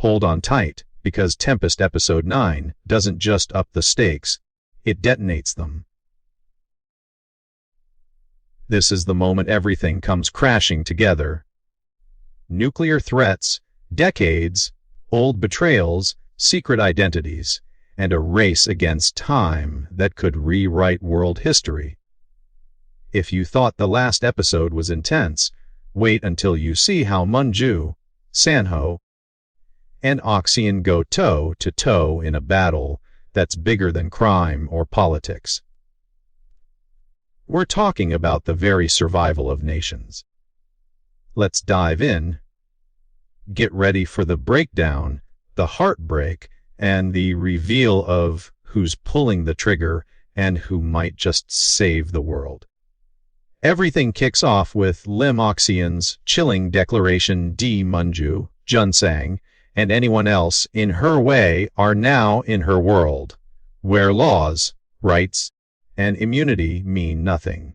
Hold on tight, because Tempest Episode 9 doesn't just up the stakes, it detonates them. This is the moment everything comes crashing together. Nuclear threats, decades, old betrayals, secret identities, and a race against time that could rewrite world history. If you thought the last episode was intense, wait until you see how Manju, Sanho, and Oxian go toe-to-toe in a battle that's bigger than crime or politics. We're talking about the very survival of nations. Let's dive in. Get ready for the breakdown, the heartbreak, and the reveal of who's pulling the trigger and who might just save the world. Everything kicks off with Lim Oxian's chilling declaration D. Manju, Junsang, and anyone else in her way are now in her world, where laws, rights, and immunity mean nothing.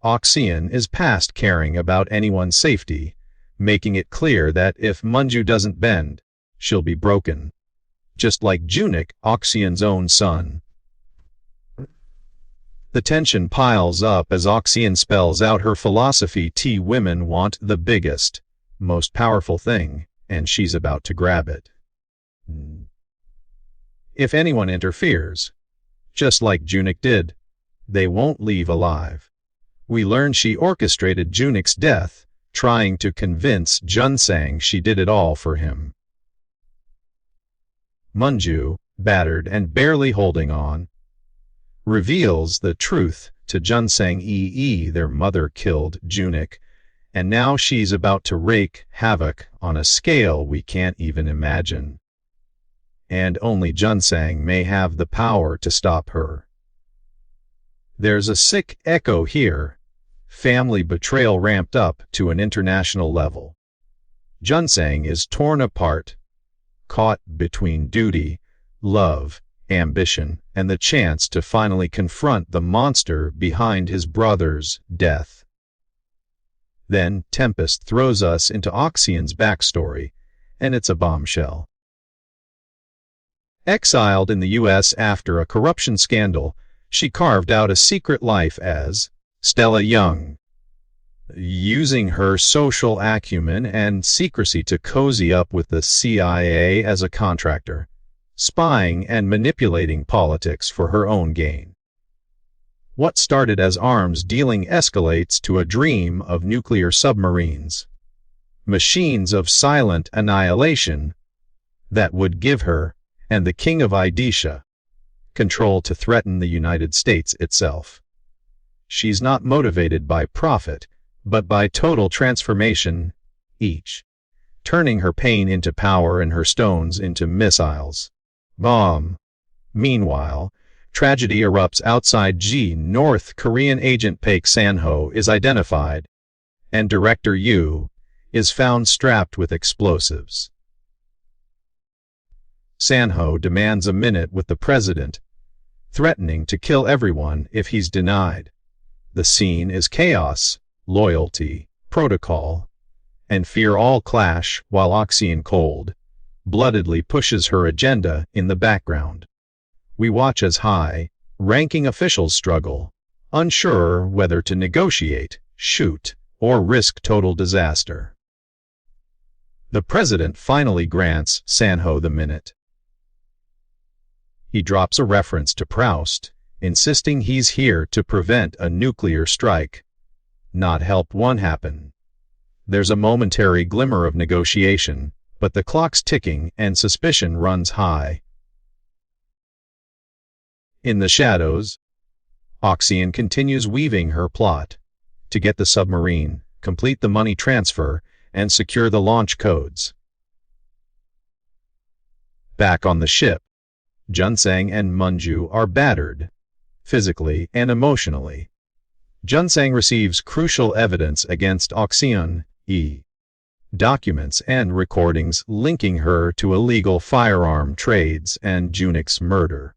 Oxian is past caring about anyone's safety, making it clear that if Manju doesn't bend, she'll be broken, just like Junik, Oxian's own son. The tension piles up as Oxian spells out her philosophy. Women want the biggest, most powerful thing, and she's about to grab it. If anyone interferes, just like Junik did, they won't leave alive. We learn she orchestrated Junik's death, trying to convince Junsang she did it all for him. Manju, battered and barely holding on, reveals the truth to Junsang. Their mother killed Junik, and now she's about to wreak havoc on a scale we can't even imagine. And only Junsang may have the power to stop her. There's a sick echo here, family betrayal ramped up to an international level. Junsang is torn apart, caught between duty, love, ambition, and the chance to finally confront the monster behind his brother's death. Then Tempest throws us into Oxian's backstory, and it's a bombshell. Exiled in the U.S. after a corruption scandal, she carved out a secret life as Stella Young, using her social acumen and secrecy to cozy up with the CIA as a contractor, spying and manipulating politics for her own gain. What started as arms dealing escalates to a dream of nuclear submarines, machines of silent annihilation that would give her, and the King of Idisha, control to threaten the United States itself. She's not motivated by profit, but by total transformation, each, turning her pain into power and her stones into missiles. Bomb. Meanwhile, tragedy erupts outside North Korean agent Paik Sanho is identified, and Director Yu is found strapped with explosives. Sanho demands a minute with the president, threatening to kill everyone if he's denied. The scene is chaos, loyalty, protocol, and fear all clash while Oxian cold-bloodedly pushes her agenda in the background. We watch as high-ranking officials struggle, unsure whether to negotiate, shoot, or risk total disaster. The president finally grants Sanho the minute. He drops a reference to Proust, insisting he's here to prevent a nuclear strike, not help one happen. There's a momentary glimmer of negotiation, but the clock's ticking and suspicion runs high. In the shadows, Oxian continues weaving her plot to get the submarine, complete the money transfer, and secure the launch codes. Back on the ship, Junsang and Manju are battered, physically and emotionally. Junsang receives crucial evidence against Oxian, documents and recordings linking her to illegal firearm trades and Junik's murder.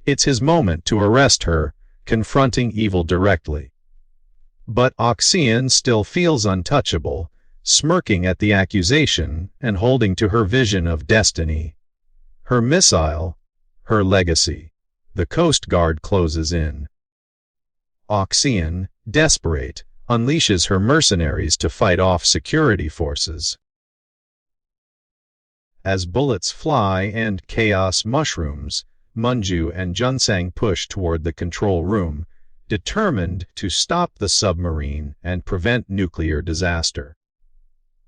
It's his moment to arrest her, confronting evil directly. But Oxian still feels untouchable, smirking at the accusation and holding to her vision of destiny. Her missile, her legacy. The Coast Guard closes in. Oxian, desperate, unleashes her mercenaries to fight off security forces. As bullets fly and chaos mushrooms, Munju and Junsang push toward the control room, determined to stop the submarine and prevent nuclear disaster.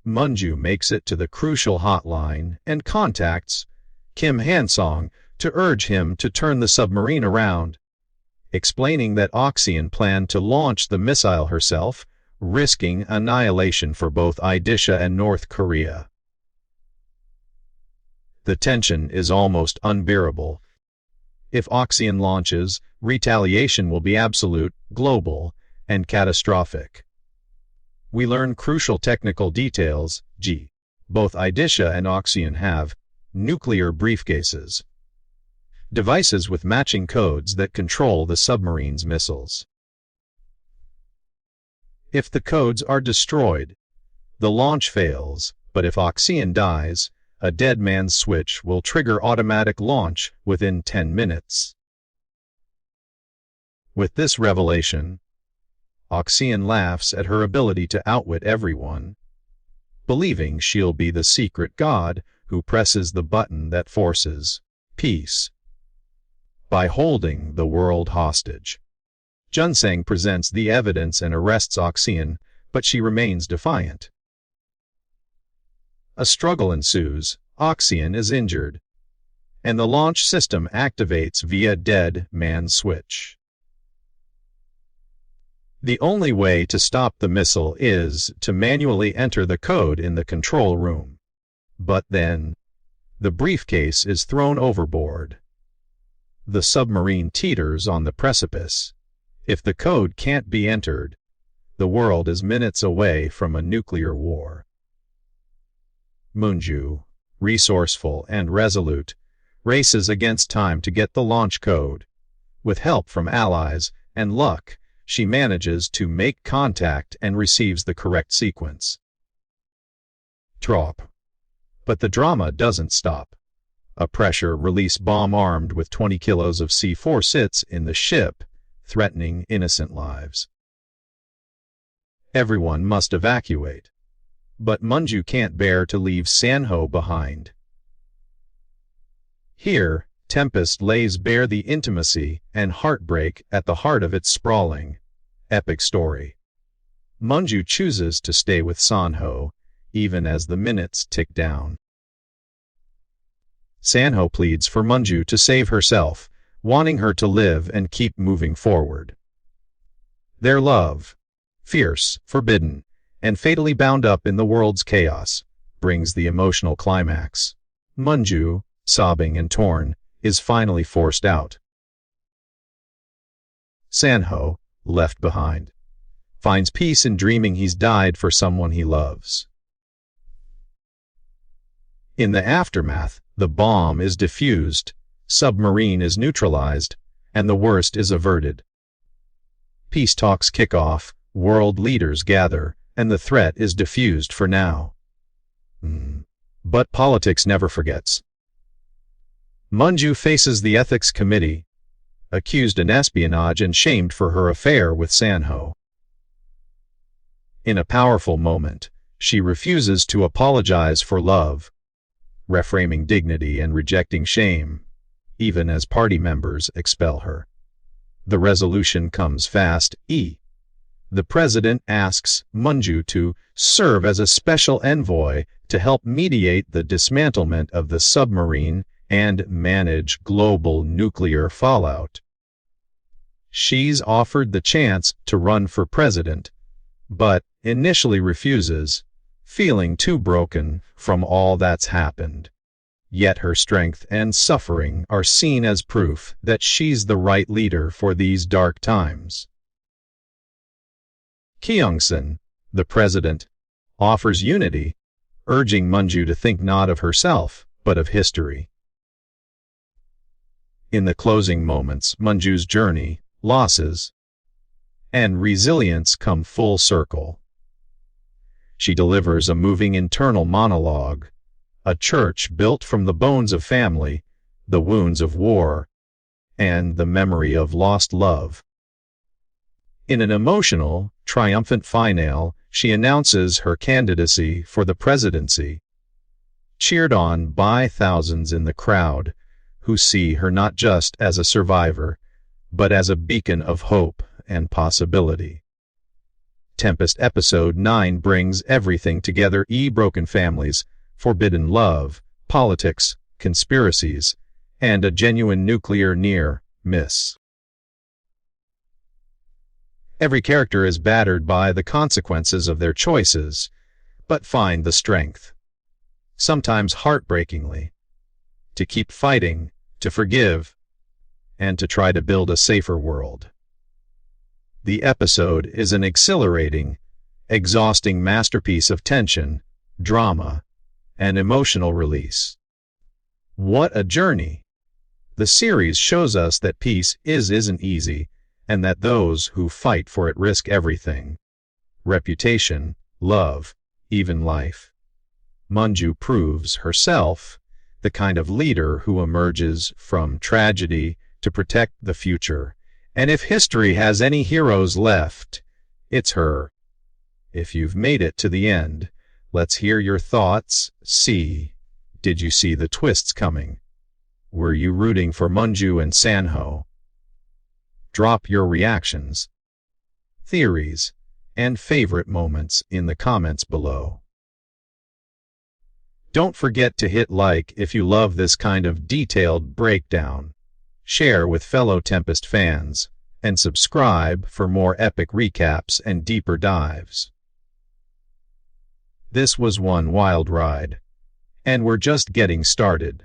Munju makes it to the crucial hotline and contacts Kim Hansong to urge him to turn the submarine around, explaining that Oxian planned to launch the missile herself, risking annihilation for both Idisha and North Korea. The tension is almost unbearable. If Oxian launches, retaliation will be absolute, global, and catastrophic. We learn crucial technical details. Both Idisha and Oxian have nuclear briefcases, devices with matching codes that control the submarine's missiles. If the codes are destroyed, the launch fails, but if Oxian dies, a dead man's switch will trigger automatic launch within 10 minutes. With this revelation, Oxian laughs at her ability to outwit everyone, believing she'll be the secret god who presses the button that forces peace by holding the world hostage. Junsang presents the evidence and arrests Oxian, but she remains defiant. A struggle ensues. Oxian is injured, and the launch system activates via dead man switch. The only way to stop the missile is to manually enter the code in the control room. But then, the briefcase is thrown overboard. The submarine teeters on the precipice. If the code can't be entered, the world is minutes away from a nuclear war. Munju, resourceful and resolute, races against time to get the launch code. With help from allies and luck, she manages to make contact and receives the correct sequence. Trop. But the drama doesn't stop. A pressure release bomb armed with 20 kilos of C4 sits in the ship, threatening innocent lives. Everyone must evacuate. But Munju can't bear to leave Sanho behind. Here, Tempest lays bare the intimacy and heartbreak at the heart of its sprawling, epic story. Munju chooses to stay with Sanho, even as the minutes tick down. Sanho pleads for Munju to save herself, wanting her to live and keep moving forward. Their love, fierce, forbidden, and fatally bound up in the world's chaos, brings the emotional climax. Munju, sobbing and torn, is finally forced out. Sanho, left behind, finds peace in dreaming he's died for someone he loves. In the aftermath, the bomb is defused, submarine is neutralized, and the worst is averted. Peace talks kick off, world leaders gather, and the threat is diffused for now. But politics never forgets. Munju faces the ethics committee, accused in espionage and shamed for her affair with Sanho. In a powerful moment, she refuses to apologize for love, reframing dignity and rejecting shame, even as party members expel her. The resolution comes fast. The president asks Munju to serve as a special envoy to help mediate the dismantlement of the submarine and manage global nuclear fallout. She's offered the chance to run for president, but initially refuses, feeling too broken from all that's happened. Yet her strength and suffering are seen as proof that she's the right leader for these dark times. Kyungsun, the president, offers unity, urging Munju to think not of herself, but of history. In the closing moments, Munju's journey, losses, and resilience come full circle. She delivers a moving internal monologue, a church built from the bones of family, the wounds of war, and the memory of lost love. In an emotional, triumphant finale, she announces her candidacy for the presidency, cheered on by thousands in the crowd who see her not just as a survivor, but as a beacon of hope and possibility. Tempest Episode 9 brings everything together: broken families, forbidden love, politics, conspiracies, and a genuine nuclear near-miss. Every character is battered by the consequences of their choices, but find the strength, sometimes heartbreakingly, to keep fighting, to forgive, and to try to build a safer world. The episode is an exhilarating, exhausting masterpiece of tension, drama, and emotional release. What a journey! The series shows us that peace isn't easy, and that those who fight for it risk everything: reputation, love, even life. Manju proves herself the kind of leader who emerges from tragedy to protect the future. And if history has any heroes left, it's her. If you've made it to the end, let's hear your thoughts. Did you see the twists coming? Were you rooting for Manju and Sanho? Drop your reactions, theories, and favorite moments in the comments below. Don't forget to hit like if you love this kind of detailed breakdown. Share with fellow Tempest fans, and subscribe for more epic recaps and deeper dives. This was one wild ride, and we're just getting started.